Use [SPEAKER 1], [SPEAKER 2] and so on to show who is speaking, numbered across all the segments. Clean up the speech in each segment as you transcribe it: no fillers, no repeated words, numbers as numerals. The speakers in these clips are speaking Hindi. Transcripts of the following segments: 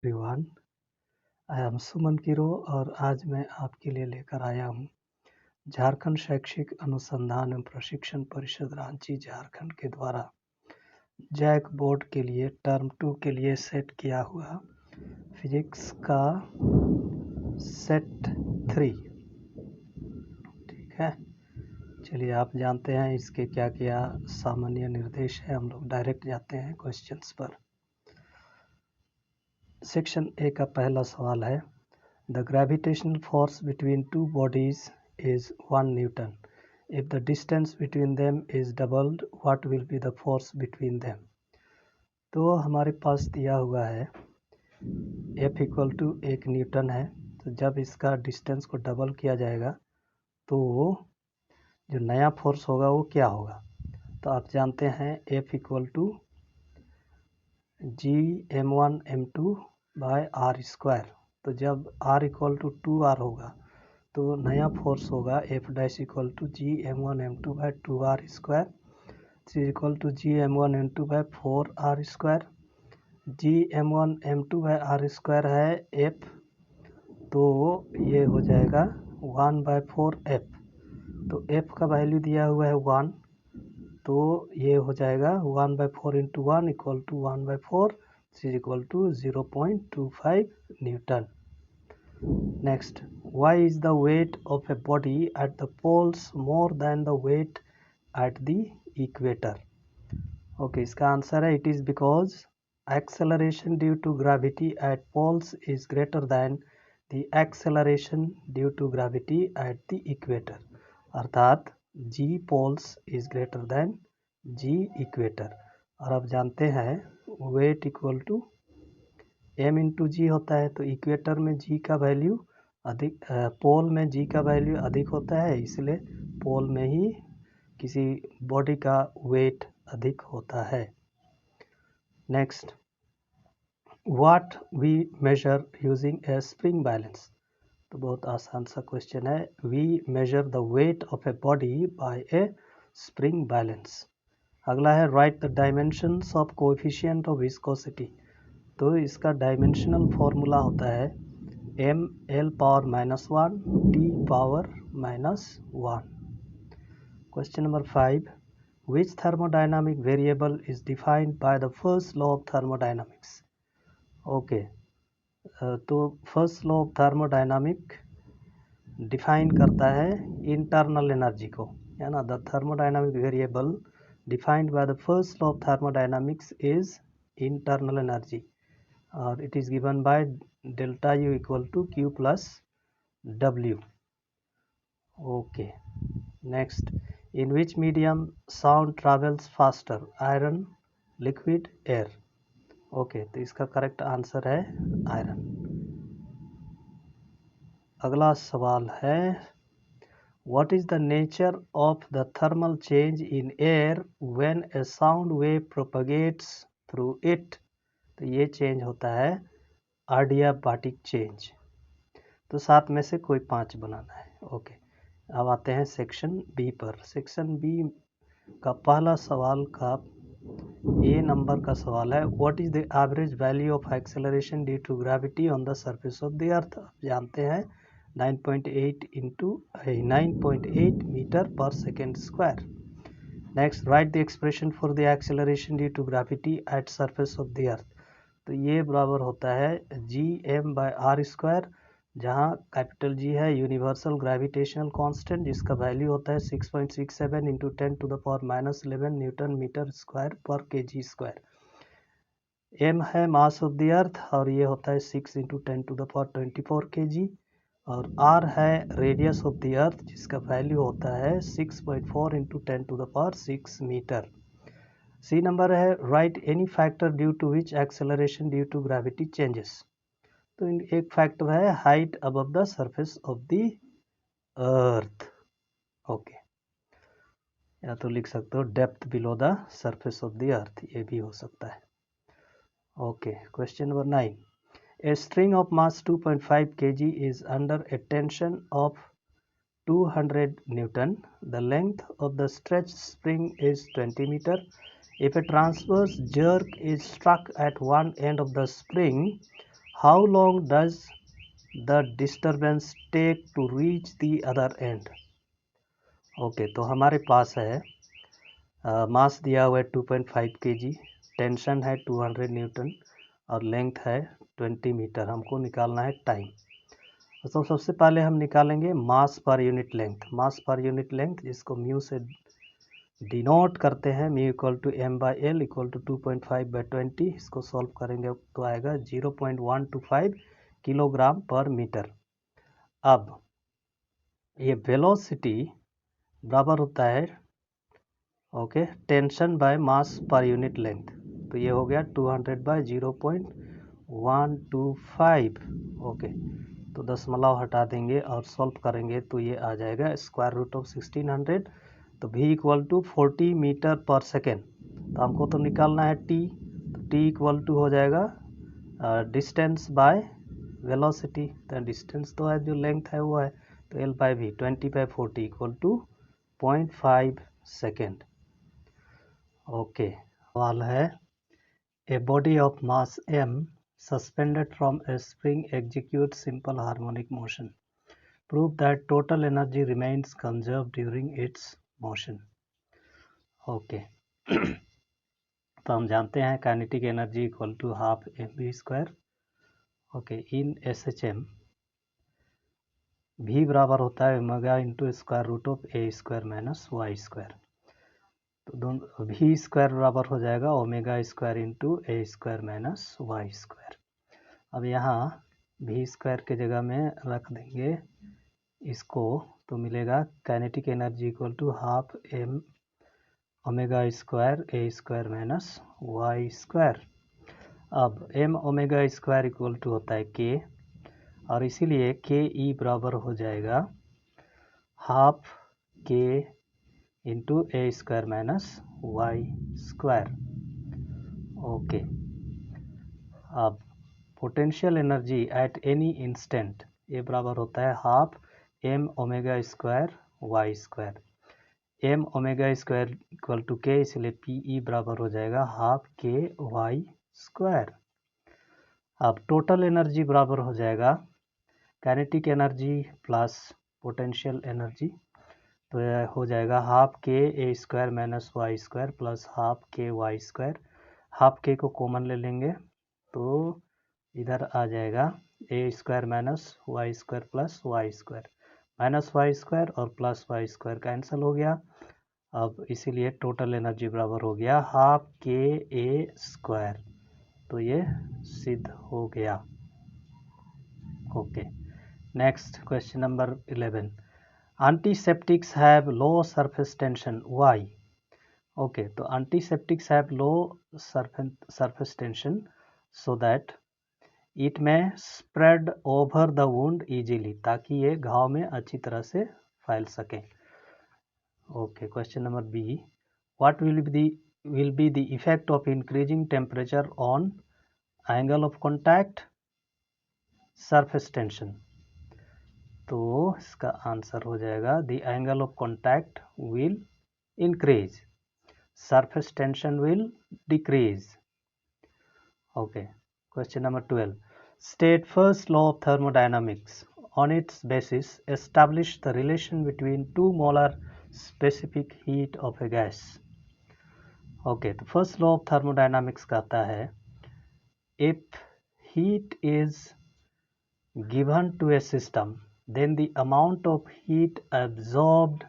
[SPEAKER 1] Everyone, I am Suman Kiro और आज मैं आपके लिए लेकर आया हूँ झारखंड शैक्षिक अनुसंधान एवं प्रशिक्षण परिषद रांची झारखंड के द्वारा जैक बोर्ड के लिए टर्म 2 के लिए सेट किया हुआ फिजिक्स का सेट 3। ठीक है, चलिए आप जानते हैं इसके क्या क्या सामान्य निर्देश है। हम लोग डायरेक्ट जाते हैं क्वेश्चंस पर। सेक्शन ए का पहला सवाल है, The gravitational force between two bodies is 1 Newton. If the distance between them is doubled, what will be the force between them? तो हमारे पास दिया हुआ है F इक्वल टू 1 न्यूटन है। तो जब इसका डिस्टेंस को डबल किया जाएगा तो जो नया फोर्स होगा वो क्या होगा। तो आप जानते हैं F equal to G m1m2 by R square. तो जब R इक्वल टू 2R होगा तो नया फोर्स होगा F dash equal to G m1m2 by 2R square equal to G m1m2 by 4R square. G m1m2 by R square है F, तो ये हो जाएगा 1 बाय 4F। तो F का वैल्यू दिया हुआ है 1, तो ये हो जाएगा 1 by 4 into 1 equal to 1 by 4 is equal to 0.25 newton. Next, why is the weight of a body at the poles more than the weight at the equator. Okay, इसका आंसर है it is because acceleration due to gravity at poles is greater than the acceleration due to gravity at the equator. अर्थात G poles is greater than G equator. और आप जानते हैं weight equal to M into G होता है। तो इक्वेटर में जी का वैल्यू अधिक, पोल में जी का वैल्यू अधिक होता है, इसलिए पोल में ही किसी बॉडी का वेट अधिक होता है। Next, what we measure using a spring balance. तो बहुत आसान सा क्वेश्चन है। We measure the weight of a body by a spring balance. अगला है right the dimensions of coefficient of viscosity. तो इसका डायमेंशनल फॉर्मूला होता है M L power -1 T power -1। Question number 5, which thermodynamic variable is defined by the first law of thermodynamics. Okay, तो first law of thermodynamic define करता है इंटरनल एनर्जी को, है ना। The thermodynamic variable defined by the first law of thermodynamics is internal energy और it is given by delta U equal to Q plus W. Okay, next, in which medium sound travels faster, iron, liquid, air? Okay, तो इसका करेक्ट आंसर है आयरन। अगला सवाल है, what is the nature of the thermal change in air when a sound wave propagates through it? तो ये चेंज होता है adiabatic चेंज। तो 7 में से कोई 5 बनाना है। ओके, अब आते हैं सेक्शन बी पर। सेक्शन बी का पहला सवाल का ए नंबर का सवाल है, what is the average value of acceleration due to gravity on the surface of the earth. आप जानते हैं 9.8 मीटर पर second square. Next, write the expression for the acceleration due to gravity at surface of the earth. तो ये बराबर होता है G M by R square, जहाँ कैपिटल जी है यूनिवर्सल ग्रेविटेशनल कांस्टेंट, जिसका वैल्यू होता है 6.67 into 10 to the power -11 newton metre square पर के जी स्क्वायर। एम है मास ऑफ द अर्थ और ये होता है 6 इंटू 10 टू द पावर 24 के जी। और आर है रेडियस ऑफ द अर्थ, जिसका वैल्यू होता है 6.4 into 10 to the power 6 metre. C number है, right any factor due to which acceleration due to gravity changes. तो एक फैक्टर है height above the surface of the earth. Okay, या तो लिख सकते हो depth below the surface of the earth, ये भी हो सकता है। Okay, question number 9, a string of mass 2.5 kg is under a tension of 200 Newton. The length of the stretch spring is 20 metre. If a transverse jerk is struck at one end of the spring, how long does the disturbance take to reach the other end. Okay, तो हमारे पास है मास दिया हुआ है 2.5 kg, टेंशन है 200 न्यूटन और लेंथ है 20 मीटर। हमको निकालना है टाइम। तो सबसे पहले हम निकालेंगे मास पर यूनिट लेंथ। मास पर यूनिट लेंथ जिसको म्यू से डिनोट करते हैं, mu equal to m/l equal to 2.5/20। इसको सॉल्व करेंगे तो आएगा 0.125 किलोग्राम पर मीटर। अब ये वेलोसिटी बराबर होता है ओके टेंशन बाय मास पर यूनिट लेंथ। तो ये हो गया 200 बाय 0.125। ओके, तो दशमलव हटा देंगे और सॉल्व करेंगे तो ये आ जाएगा स्क्वायर रूट ऑफ 1600। तो v इक्वल टू 40 मीटर पर सेकेंड। तो हमको तो निकालना है t, तो t इक्वल टू हो जाएगा डिस्टेंस बाय वेलोसिटी। तो डिस्टेंस तो है जो लेंथ है वो है, तो l/v 20/40 equal to 0.5 second. Okay, सवाल है a body of mass m suspended from a spring execute simple harmonic motion. Prove that total energy remains conserve during its motion. Okay, तो हम जानते हैं kinetic energy equal to half mv²। Okay, in SHM v बराबर होता है omega into square root of a² minus y²। तो दोनों v² बराबर हो जाएगा ओमेगा² इंटू a² माइनस y²। अब यहाँ v² के जगह में रख देंगे इसको, तो मिलेगा kinetic energy equal to half m ओमेगा² a² माइनस y²। अब m ओमेगा² इक्वल टू होता है k, और इसीलिए के ई बराबर हो जाएगा half k into a² minus y²। Okay, अब potential energy at any instant ये बराबर होता है half m omega y²। m omega equal to k, इसलिए पी ई बराबर हो जाएगा हाफ k y²। अब टोटल एनर्जी बराबर हो जाएगा kinetic energy plus potential energy. तो यह हो जाएगा half k a² minus y² plus half k y²। Half k को कॉमन ले लेंगे तो इधर आ जाएगा a² minus y² plus y²। Minus y² और प्लस y² कैंसिल हो गया। अब इसीलिए टोटल एनर्जी बराबर हो गया हाफ k a²। तो ये सिद्ध हो गया। Okay, next question number 11। Antiseptics have low surface tension why. Okay, तो antiseptics have low surface tension so that it may spread over the wound easily, ताकि ये घाव में अच्छी तरह से फैल सके। Okay, question number B. What will be the effect of increasing temperature on angle of contact surface tension. तो इसका आंसर हो जाएगा the angle of contact will increase, surface tension will decrease. Okay, question number 12। State first law of thermodynamics. On its basis, establish the relation between two molar specific heat of a gas. Okay, the first law of thermodynamics कहता है if heat is given to a system, then the amount of heat absorbed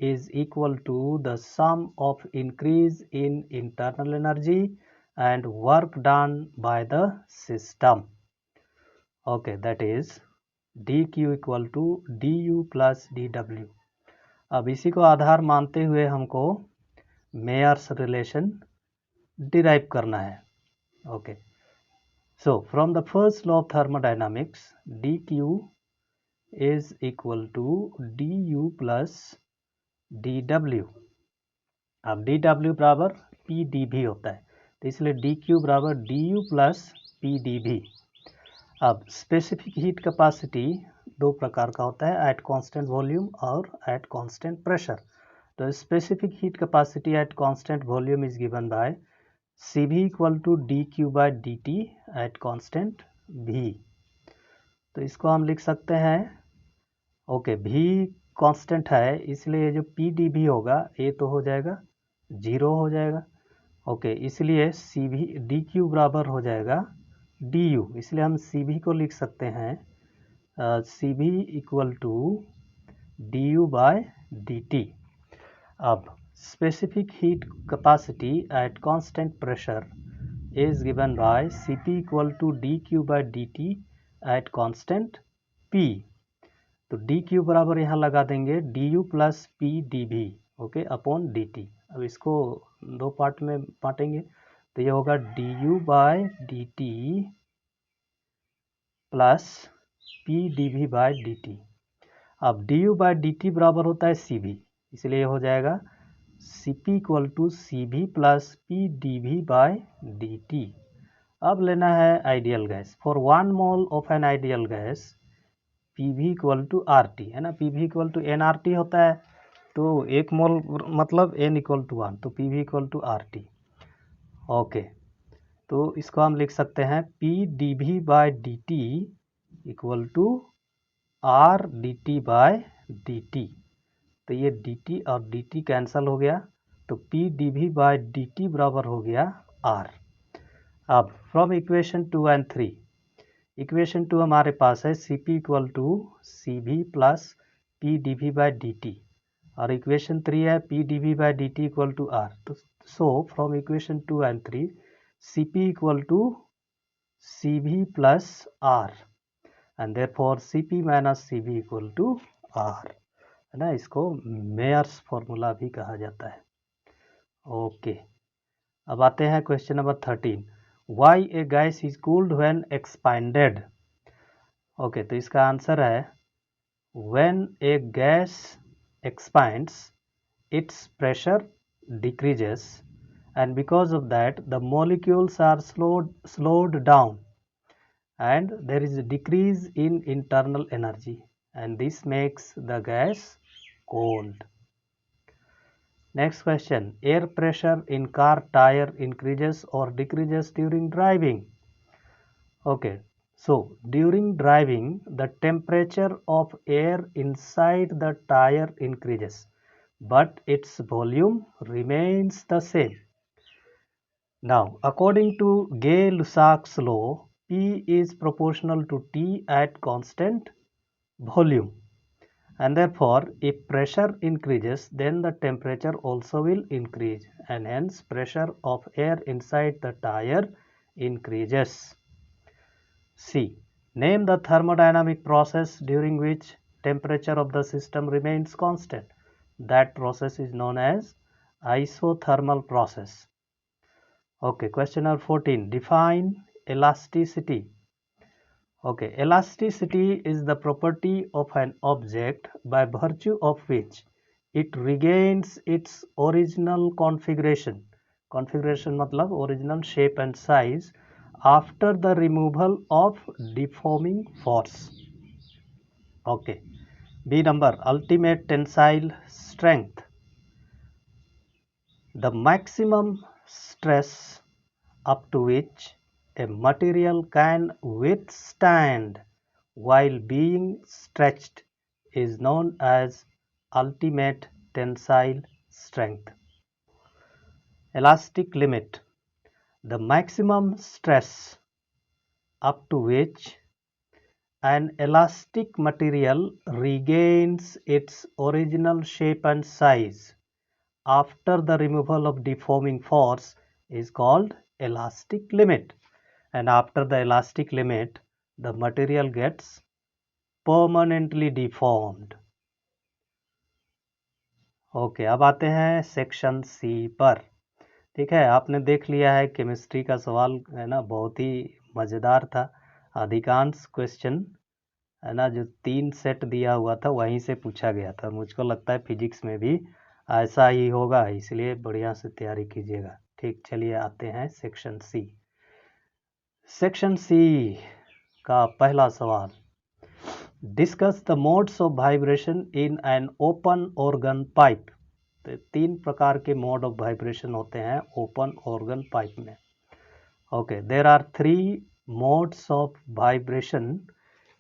[SPEAKER 1] is equal to the sum of increase in internal energy and work done by the system. Okay, that is dq equal to du plus dw। अब इसी को आधार मानते हुए हमको मेयर्स रिलेशन डिराइव करना है। Okay, so from the first law of thermodynamics dq is equal to du plus dw। अब dw बराबर pdv होता है, तो इसलिए dq बराबर du प्लस pdv। अब स्पेसिफिक हीट कैपेसिटी दो प्रकार का होता है, एट कांस्टेंट वॉल्यूम और एट कांस्टेंट प्रेशर। तो specific heat capacity at constant volume is given by Cv equal to dq by dt at constant V. तो इसको हम लिख सकते हैं, ओके, भी कांस्टेंट है इसलिए जो पी डी भी होगा ये तो हो जाएगा 0 हो जाएगा। ओके, इसलिए सी भी डी क्यू बराबर हो जाएगा डी यू, इसलिए हम सी भी को लिख सकते हैं C V equal to D U by D T. अब specific heat capacity at constant pressure is given by Cp equal to dq by dt at constant P। तो dq बराबर यहाँ लगा देंगे du प्लस पी डी भी, ओके, अपॉन dt। अब इसको दो पार्ट में बांटेंगे तो ये होगा du by D T plus P D V by D T. अब du बाय डी टी बराबर होता है सी भी, इसलिए ये हो जाएगा Cp equal to C V plus P D V by D T. अब लेना है ideal gas. For 1 mole of an ideal gas P V equal to R T, है ना, P V equal to N R T होता है, तो 1 मोल मतलब एन इक्वल टू 1, तो P V equal to R T. Okay, तो इसको हम लिख सकते हैं P D V by D T equal to R D T by D T. तो ये dt और dt कैंसिल हो गया, तो p dv बाय dt बराबर हो गया r। अब फ्रॉम इक्वेशन 2 एंड 3, इक्वेशन 2 हमारे पास है Cp equal to C V plus P D V by D T, और इक्वेशन 3 है p dv by D T equal to r। तो so from equation 2 and 3 Cp equal to C V plus r and therefore Cp minus C V equal to r, है ना, इसको मेयर्स फॉर्मूला भी कहा जाता है। ओके, अब आते हैं question number 13, why a gas is cooled when expanded. Okay, तो इसका आंसर है when a gas expands its pressure decreases and because of that the molecules are slowed down and there is a decrease in internal energy and this makes the gas cold. Next question, air pressure in car tire increases or decreases during driving? Okay, so during driving the temperature of air inside the tire increases but its volume remains the same. Now according to Gay-Lussac's law, P is proportional to T at constant volume, and therefore if pressure increases then the temperature also will increase and hence pressure of air inside the tire increases. C. Name the thermodynamic process during which temperature of the system remains constant. That process is known as isothermal process. Okay, question number 14, define elasticity. Okay, elasticity is the property of an object by virtue of which it regains its original configuration. Configuration मतलब original shape and size after the removal of deforming force. Okay, B number, ultimate tensile strength. The maximum stress up to which a material can withstand while being stretched is known as ultimate tensile strength. Elastic limit, the maximum stress up to which an elastic material regains its original shape and size after the removal of deforming force is called elastic limit, and after the elastic limit the material gets permanently deformed. Okay, अब आते हैं सेक्शन सी पर। ठीक है, आपने देख लिया है केमिस्ट्री का सवाल, है ना, बहुत ही मज़ेदार था। अधिकांश क्वेश्चन, है ना, जो 3 सेट दिया हुआ था वहीं से पूछा गया था। मुझको लगता है फिजिक्स में भी ऐसा ही होगा, इसलिए बढ़िया से तैयारी कीजिएगा। ठीक, चलिए आते हैं सेक्शन सी। सेक्शन सी का पहला सवाल, discuss the modes of vibration in an open organ pipe. तो 3 प्रकार के मोड ऑफ वाइब्रेशन होते हैं ओपन ऑर्गन पाइप में। Okay, there are 3 modes of vibration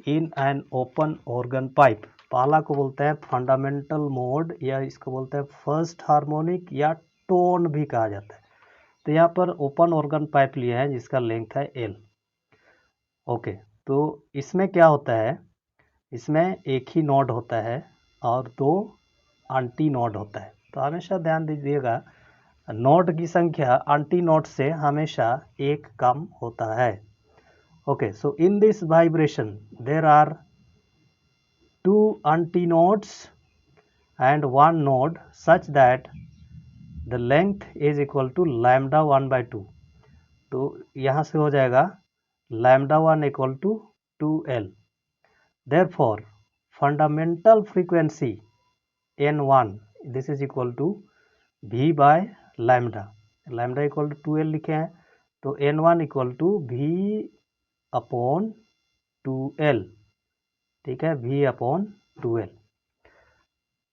[SPEAKER 1] in an open organ pipe. पहला को बोलते हैं फंडामेंटल मोड या इसको बोलते हैं फर्स्ट हार्मोनिक या टोन भी कहा जाता है। तो यहाँ पर ओपन ऑर्गन पाइप लिया है जिसका लेंथ है एल। ओके, तो इसमें क्या होता है, इसमें एक ही नोड होता है और दो एंटी नोड होता है। तो हमेशा ध्यान दीजिएगा, नोड की संख्या एंटी नोड से हमेशा एक कम होता है। Okay, so in this vibration there are two antinodes and one node such that the length is equal to lambda 1 by 2। तो यहाँ से हो जाएगा lambda 1 equal to 2L। Therefore fundamental frequency N1 this is equal to V by lambda। lambda equal to 2L लिखे हैं, तो N1 equal to V upon 2L। ठीक है, V upon 2L।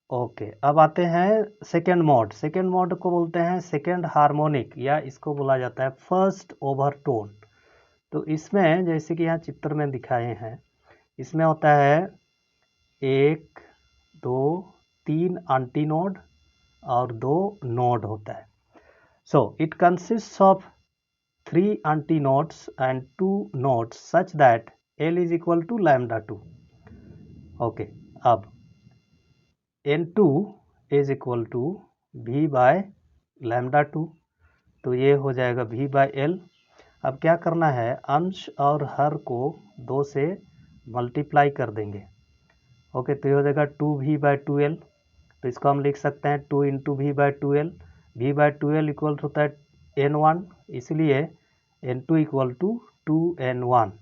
[SPEAKER 1] ओके, अब आते हैं सेकेंड मोड। सेकेंड मोड को बोलते हैं सेकेंड हार्मोनिक या इसको बोला जाता है फर्स्ट ओवरटोन। तो इसमें जैसे कि यहाँ चित्र में दिखाए हैं, इसमें होता है 1 2 3 एंटीनोड और 2 नोड होता है। So it consists of 3 antinodes and 2 nodes such that L is equal to lambda 2। Okay, अब N2 is equal to V by lambda 2। तो ये हो जाएगा V बाय L। अब क्या करना है, अंश और हर को 2 से मल्टीप्लाई कर देंगे। ओके, तो ये हो जाएगा 2V बाय 2L। तो इसको हम लिख सकते हैं 2 into V by 2L। V by 2L equal होता है N1, इसलिए N2 इक्वल टू 2N1।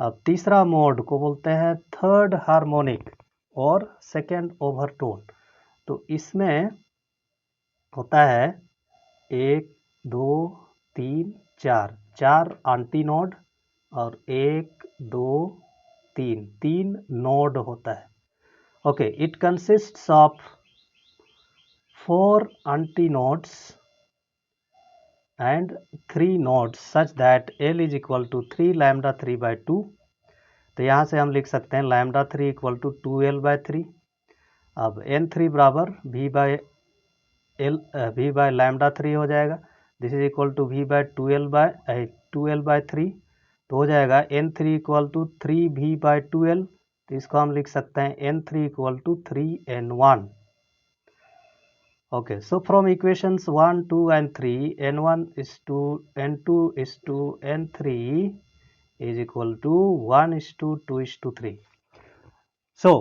[SPEAKER 1] अब तीसरा मोड को बोलते हैं थर्ड हार्मोनिक और सेकेंड ओवरटोन। तो इसमें होता है 1 2 3 4 एंटीनोड और 1 2 3 नोड होता है। Okay, it consists of 4 antinodes and 3 nodes such that L is equal to 3 lambda 3 by 2। तो यहाँ से हम लिख सकते हैं lambda 3 equal to 2L by 3। अब N3 बराबर V बाय लैम्डा 3 हो जाएगा। This is equal to V by 2L by 3। तो हो जाएगा N3 equal to 3V bye 2L। तो इसको हम लिख सकते हैं N3 equal to 3N1। Okay, so from equations 1 2 and 3 N1 is to N2 is to N3 is equal to 1 is to 2 is to 3. So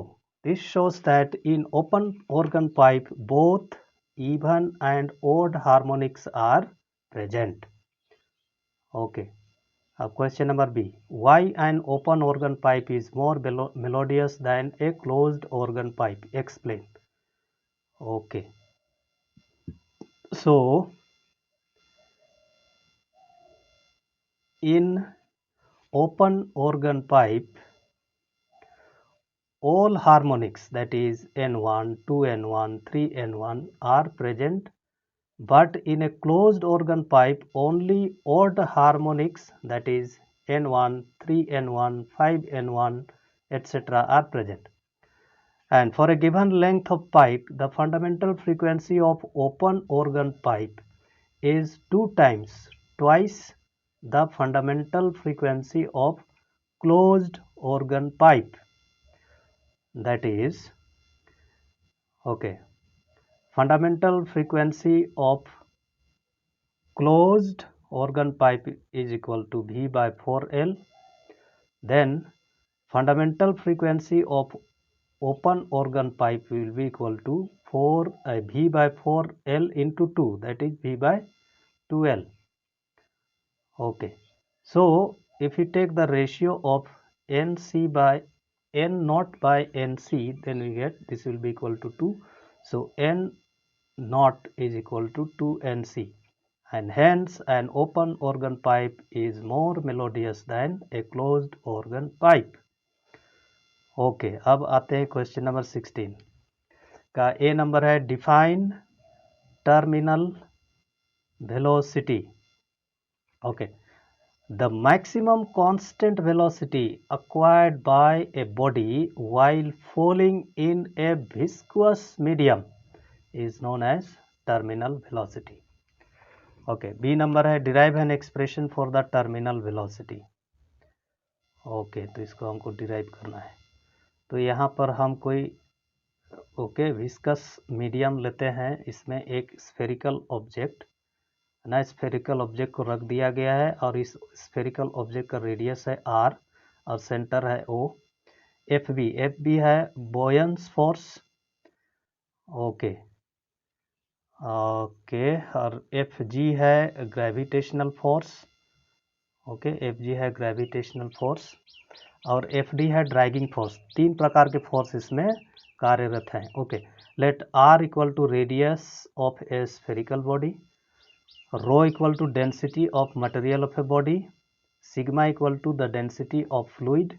[SPEAKER 1] this shows that in open organ pipe both even and odd harmonics are present. Okay. Question number B. Why an open organ pipe is more melodious than a closed organ pipe? Explain. Okay. So in open organ pipe all harmonics, that is N1, 2N1, 3N1 are present, but in a closed organ pipe only odd harmonics, that is N1, 3N1, 5N1 etc. are present. And for a given length of pipe the fundamental frequency of open organ pipe is twice the fundamental frequency of closed organ pipe. That is, okay, fundamental frequency of closed organ pipe is equal to V by 4L. Then fundamental frequency of open organ pipe will be equal to V by 4L into 2, that is V by 2L. Okay, so if we take the ratio of NC by N naught by NC, then we get this will be equal to 2. So N naught is equal to 2NC, and hence an open organ pipe is more melodious than a closed organ pipe. Okay, अब आते हैं क्वेश्चन नंबर 16 का। ए नंबर है define terminal velocity. Okay, The maximum constant velocity acquired by a body while falling in a viscous medium is known as terminal velocity. Okay, B number है derive an expression for the terminal velocity. Okay तो इसको हमको डिराइव करना है। तो यहाँ पर हम कोई विस्कस मीडियम लेते हैं, इसमें एक स्फेरिकल ऑब्जेक्ट ना, स्फेरिकल ऑब्जेक्ट को रख दिया गया है और इस स्फेरिकल ऑब्जेक्ट का रेडियस है r और सेंटर है O। एफ बी है बोयंस फोर्स। ओके और एफ जी है gravitational force. Okay F G है ग्रेविटेशनल फोर्स और एफ डी है ड्रैगिंग फोर्स। तीन प्रकार के फोर्स इसमें कार्यरत हैं। Okay let R equal to radius of a spherical body, rho equal to density of material of a body, sigma equal to the density of fluid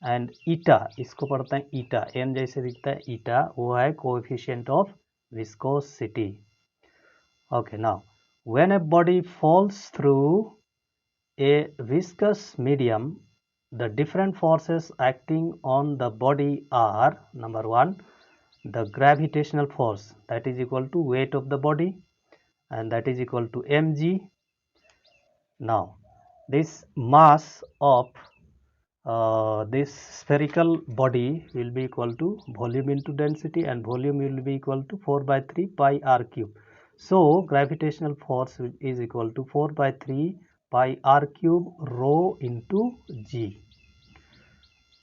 [SPEAKER 1] and eta, इसको पढ़ते हैं ईटा, एम जैसे दिखता है ईटा, वो है coefficient of viscosity. Okay now when a body false through a viscous medium, the different forces acting on the body are: number 1, the gravitational force, that is equal to weight of the body, and that is equal to mg. Now this mass of this spherical body will be equal to volume into density, and volume will be equal to 4 by 3 pi r cube. So gravitational force is equal to 4 by 3 pi r cube rho into g.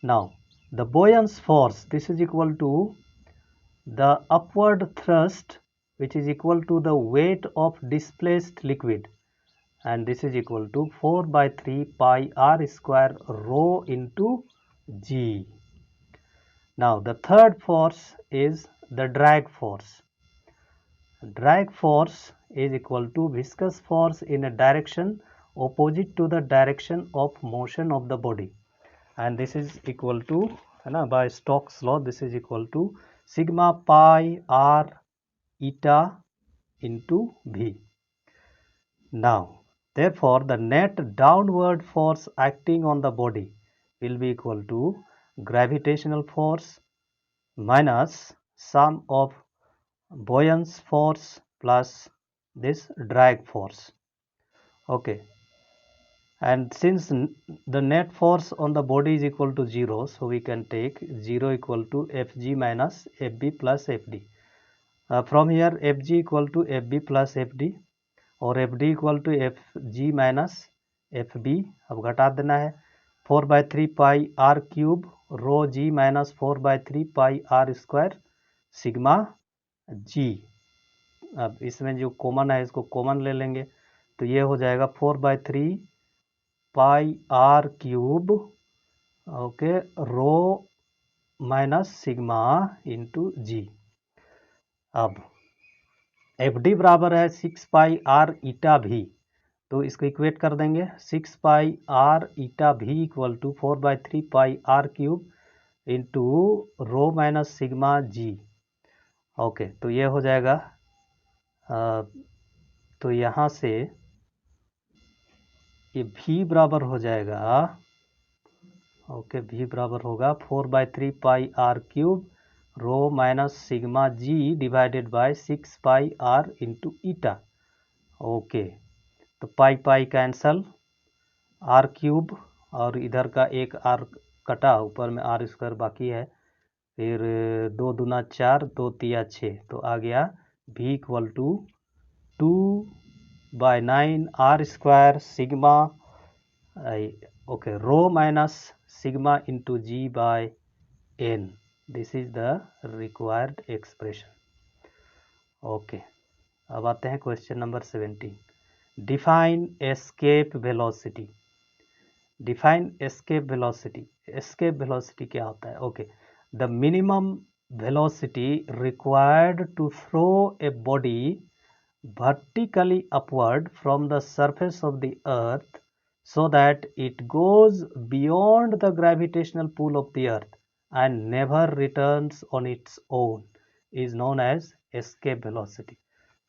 [SPEAKER 1] Now the buoyance force, this is equal to the upward thrust, which is equal to the weight of displaced liquid, and this is equal to 4 by 3 pi r square rho into g. Now the third force is the drag force. Drag force is equal to viscous force in a direction opposite to the direction of motion of the body, and this is equal to by Stokes law, this is equal to sigma pi r eta into v. Now therefore the net downward force acting on the body will be equal to gravitational force minus sum of buoyance force plus this drag force. Okay, and since the net force on the body is equal to 0, so we can take 0 equal to fg minus fb plus fd. From here fg equal to fb plus fd और fd equal to fg minus fb, अब घटा देना है 4 by 3 pi R cube rho G minus 4 by 3 pi R square sigma G. अब इसमें जो कॉमन है इसको कॉमन ले लेंगे, तो ये हो जाएगा 4 by 3 pi R cube okay rho minus sigma into G. अब एफ डी बराबर है 6 पाई आर ईटा भी, तो इसको इक्वेट कर देंगे 6 pi R eta V equal to 4 by 3 pi R cube into rho minus sigma G. Okay तो ये हो जाएगा तो यहाँ से ये भी बराबर हो जाएगा भी बराबर होगा 4 by 3 pi R cube rho minus sigma G divided by 6 pi R into eta. Okay तो pi pi cancel, R cube और इधर का एक आर कटा, ऊपर में आर स्क्वायर बाकी है, फिर 2 दूना 4 2 तिया 6, तो आ गया V equal to 2 by 9 R square sigma rho minus sigma into G by N. This is the required expression. Okay अब आते हैं question number 17। Define escape velocity. Define escape velocity. Escape velocity क्या होता है? Okay the minimum velocity required to throw a body vertically upward from the surface of the earth so that it goes beyond the gravitational pull of the earth and never returns on its own is known as escape velocity.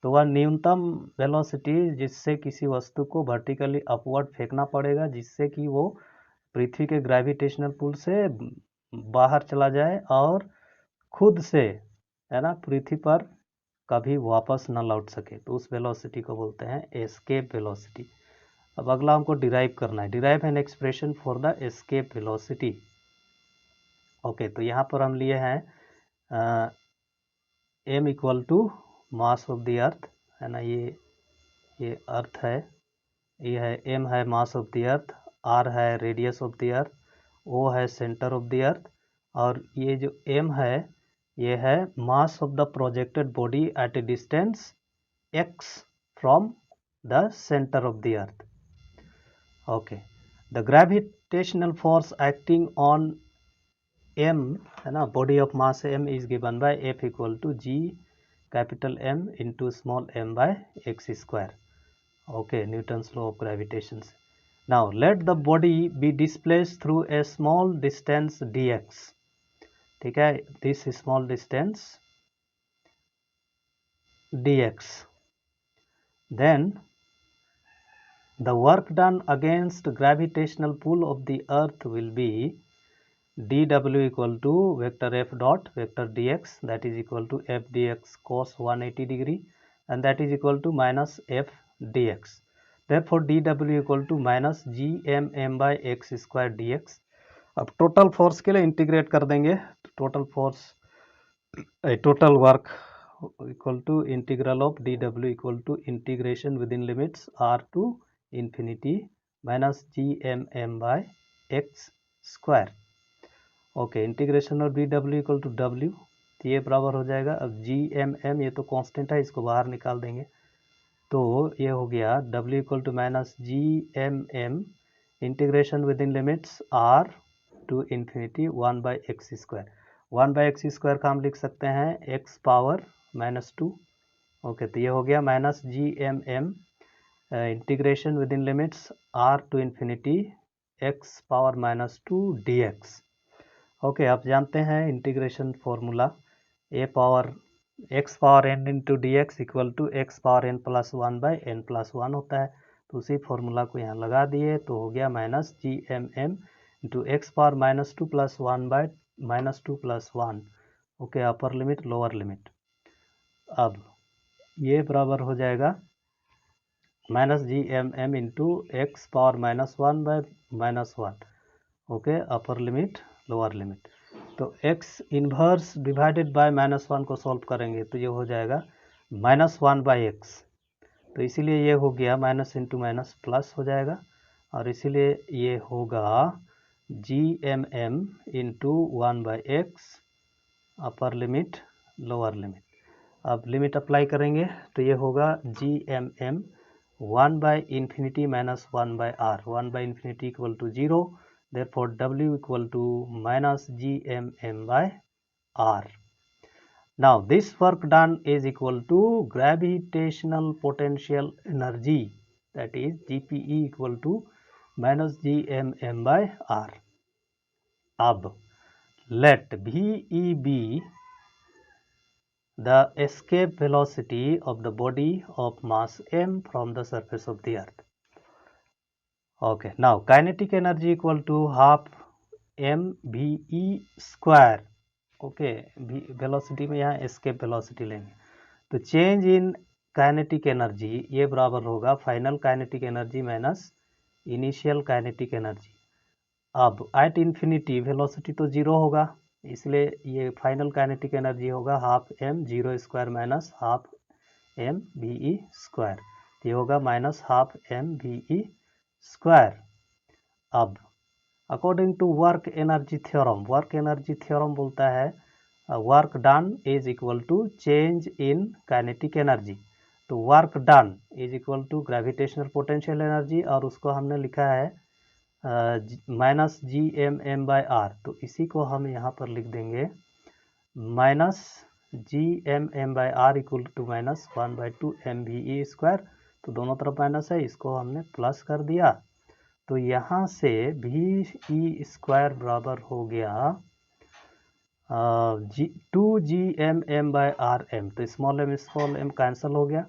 [SPEAKER 1] तो वह न्यूनतम वेलोसिटी जिससे किसी वस्तु को वर्टिकली अपवर्ड फेंकना पड़ेगा, जिससे कि वो पृथ्वी के ग्रेविटेशनल पुल से बाहर चला जाए और खुद से, है ना, पृथ्वी पर कभी वापस न लौट सके, तो उस वेलोसिटी को बोलते हैं एस्केप वेलोसिटी। अब अगला हमको डिराइव करना है, derive an expression for the escape velocity. Okay, तो यहाँ पर हम लिए हैं m equal to mass of the earth, है ना, ये अर्थ है, ये है m है mass of the earth, r है radius of the earth, o है सेंटर ऑफ द अर्थ, और ये जो m है ये है mass of the projected body at a distance x from the centre of the earth. Okay, the gravitational force acting on m, है ना, body of mass m is given by F equal to G capital M into small m by x square. Okay, Newton's law of gravitation. Now let the body be displaced through a small distance dx, ठीक है, this small distance dx, then the work done against gravitational pull of the earth will be dw equal to vector f dot vector dx, that is equal to f dx cos 180 degree, and that is equal to minus f dx. Therefore dw equal to minus gmm by x square dx. अब टोटल फोर्स के लिए इंटीग्रेट कर देंगे, total force total work equal to integral of dw equal to integration within limits r to infinity minus gmm by x square. Okay, integration of dw equal to w, तो ये बराबर हो जाएगा, अब gmm ये तो कांस्टेंट है, इसको बाहर निकाल देंगे, तो ये हो गया w equal to minus gmm integration within limits r to infinity 1 by X square. 1 by X square का हम लिख सकते हैं x पावर माइनस 2। ओके, तो ये हो गया minus gmm integration within limits r to infinity x power minus 2 dx। Okay, आप जानते हैं integration formula a power x power n into D X equal to X power n plus 1 by n plus 1 होता है, तो उसी फॉर्मूला को यहाँ लगा दिए, तो हो गया minus gmm into x power minus 2 plus 1 by minus 2 plus 1। Okay, upper limit lower limit, अब ये बराबर हो जाएगा minus gmm into x power minus 1 by minus 1। Okay, upper limit lower limit, तो x inverse divided by minus 1 को सॉल्व करेंगे तो ये हो जाएगा माइनस 1 बाई एक्स, तो इसीलिए ये हो गया माइनस इंटू माइनस प्लस हो जाएगा, और इसीलिए ये होगा gmm into 1 by X upper limit lower limit. अब लिमिट अप्लाई करेंगे तो ये होगा gmm 1 by infinity minus 1 by R, 1 by infinity equal to 0, therefore w equal to minus gmm by r. Now this work done is equal to gravitational potential energy, that is gpe equal to minus gmm by r. अब let ve be the escape velocity of the body of mass m from the surface of the earth. Okay, now kinetic energy equal to half mve square. Okay, velocity में यहाँ एस्केप वेलोसिटी लेंगे, तो चेंज इन काइनेटिक एनर्जी ये बराबर होगा final kinetic energy minus initial kinetic energy. अब एट इन्फिनिटी वेलोसिटी तो जीरो होगा, इसलिए ये फाइनल काइनेटिक एनर्जी होगा half m zero square minus half m ve square, ये होगा minus half m ve square. अब according to work energy theorem, work energy theorem बोलता है work done is equal to change in kinetic energy, तो work done is equal to gravitational potential energy, और उसको हमने लिखा है माइनस gmm बाई आर, तो इसी को हम यहाँ पर लिख देंगे minus gmm by R equal to minus 1 by 2 mve square, तो दोनों तरफ माइनस है, इसको हमने प्लस कर दिया, तो यहाँ से भी ई स्क्वायर बराबर हो गया 2gmm/rm, तो स्मॉल एम कैंसिल हो गया,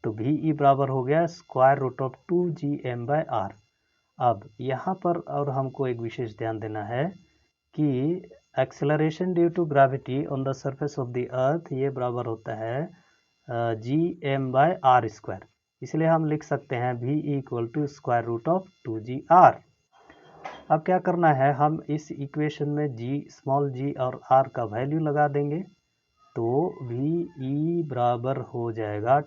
[SPEAKER 1] तो VE बराबर हो गया स्क्वायर रूट ऑफ 2gm/r। अब यहाँ पर और हमको एक विशेष ध्यान देना है कि acceleration due to gravity on the surface of the earth ये बराबर होता है gm/r², इसलिए हम लिख सकते हैं V equal to square root of 2gr। अब क्या करना है, हम इस इक्वेशन में स्मॉल g और r का वैल्यू लगा देंगे, तो VE बराबर हो जाएगा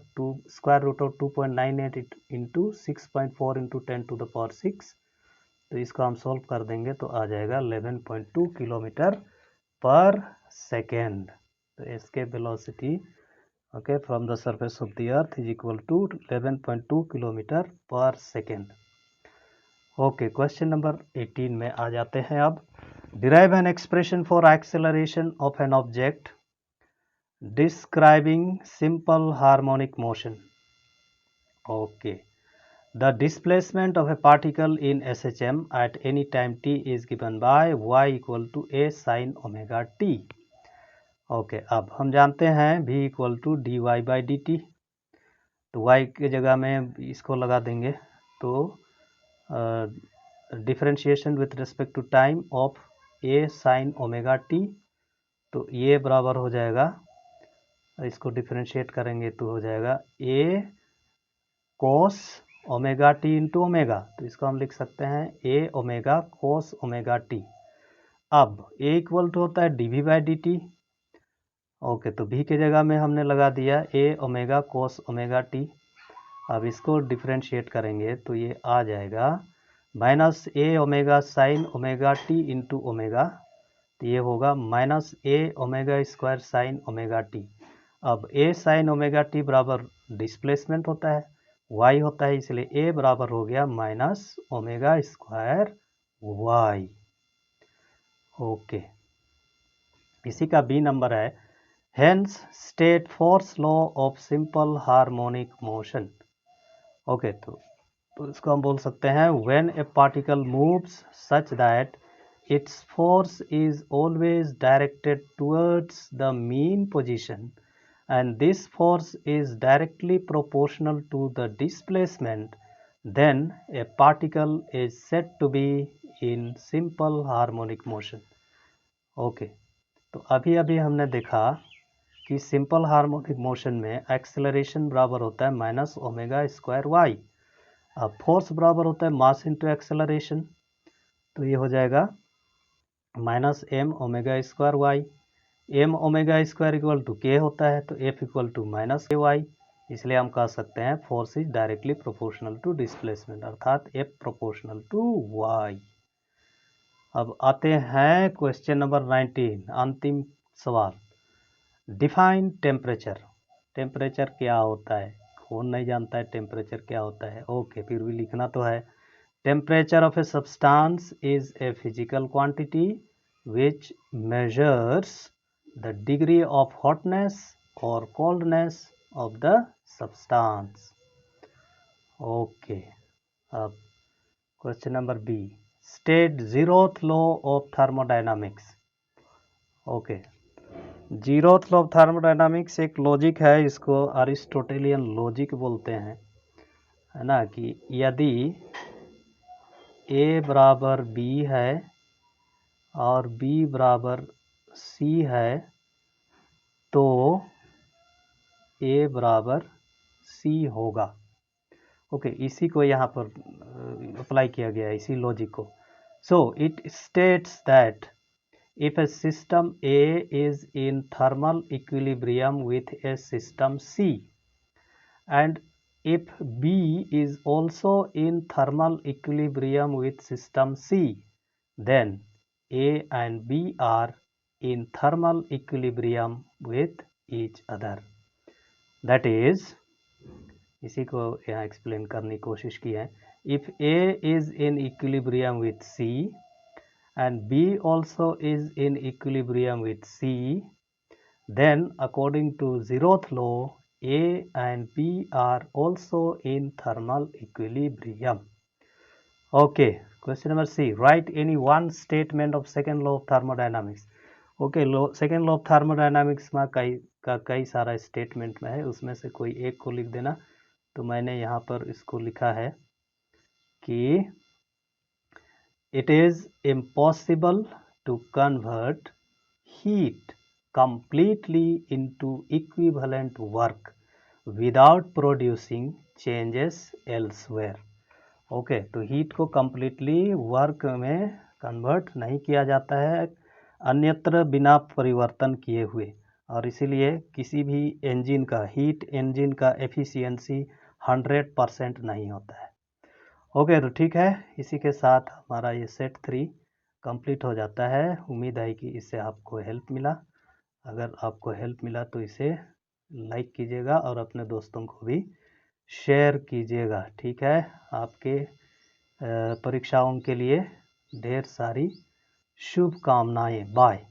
[SPEAKER 1] square root of 2.98 into 6.4 into 10⁶, तो इसको हम सॉल्व कर देंगे तो आ जाएगा 11.2 किलोमीटर पर सेकेंड। तो इसके velocity okay from the surface of the earth is equal to 11.2 kilometre per second. Okay, question number 18 में आ जाते हैं अब। Derive an expression for acceleration of an object describing simple harmonic motion. Okay, the displacement of a particle in SHM at any time t is given by y equal to a sin omega t। Okay, अब हम जानते हैं v equal to dy by D T, तो y के जगह में इसको लगा देंगे, तो differentiation with respect to time of a sin omega t, तो ये बराबर हो जाएगा, इसको डिफरेंशिएट करेंगे तो हो जाएगा a cos omega T into omega, तो इसको हम लिख सकते हैं a omega cos omega T. अब a इक्वल टू होता है dv by D T. Okay, तो v के जगह में हमने लगा दिया a omega cos omega T. अब इसको डिफरेंशिएट करेंगे तो ये आ जाएगा minus a omega sine omega T into omega, तो ये होगा minus a omega square sine omega T. अब a साइन ओमेगा टी बराबर डिस्प्लेसमेंट होता है, y होता है, इसलिए a बराबर हो गया minus omega square y। Okay, इसी का बी नंबर है, hence state force law of simple harmonic motion. Okay, तो इसको हम बोल सकते हैं when A particle moves such that its force is always directed towards the mean position and this force is directly proportional to the displacement, then a particle is said to be in simple harmonic motion। Okay, तो अभी हमने देखा कि सिंपल हार्मोनिक मोशन में एक्सेलरेशन बराबर होता है माइनस ओमेगा स्क्वायर वाई। अब फोर्स बराबर होता है मास इंटू एक्सेलरेशन, तो ये हो जाएगा minus M omega square Y. M omega square equal to K होता है, तो F equal to minus K Y, इसलिए हम कह सकते हैं force is directly proportional to displacement, अर्थात एफ प्रोपोर्शनल टू वाई। अब आते हैं क्वेश्चन नंबर 19, अंतिम सवाल। Define temperature. टेम्परेचर क्या होता है, कौन नहीं जानता है टेम्परेचर क्या होता है। ओके, फिर भी लिखना तो है। Temperature of a substance is a physical quantity which measures the degree of hotness or coldness of the substance। Okay, अब question number B, state zeroth law of thermodynamics. Okay, zeroth law of thermodynamics एक लॉजिक है, इसको अरिस्टोटेलियन लॉजिक बोलते हैं, है ना, कि यदि A बराबर B है और B बराबर C है तो A बराबर C होगा। ओके, इसी को यहाँ पर अप्लाई किया गया है, इसी लॉजिक को। So it states that if A system A is in thermal equilibrium with A system C and if B is also in thermal equilibrium with system C, then A and B are in thermal equilibrium with each other। That is, इसी को यहाँ एक्सप्लेन करने की कोशिश की है। If A is in equilibrium with C and B also is in equilibrium with C, then according to zeroth law, A and B are also in thermal equilibrium। Okay, question number C, write any one statement of second law of thermodynamics। Okay, second law of thermodynamics में कई सारा स्टेटमेंट में है, उसमें से कोई एक को लिख देना। तो मैंने यहाँ पर इसको लिखा है कि it is impossible to convert heat completely into equivalent work without producing changes elsewhere। Okay, तो हीट को completely वर्क में कन्वर्ट नहीं किया जाता है अन्यत्र बिना परिवर्तन किए हुए, और इसीलिए किसी भी इंजन का, हीट इंजन का एफिशिएंसी 100% नहीं होता है। ओके, तो ठीक है, इसी के साथ हमारा ये सेट 3 कंप्लीट हो जाता है। उम्मीद है कि इससे आपको हेल्प मिला। अगर आपको हेल्प मिला तो इसे लाइक कीजिएगा और अपने दोस्तों को भी शेयर कीजिएगा। ठीक है, आपके परीक्षाओं के लिए ढेर सारी शुभकामनाएं। बाय।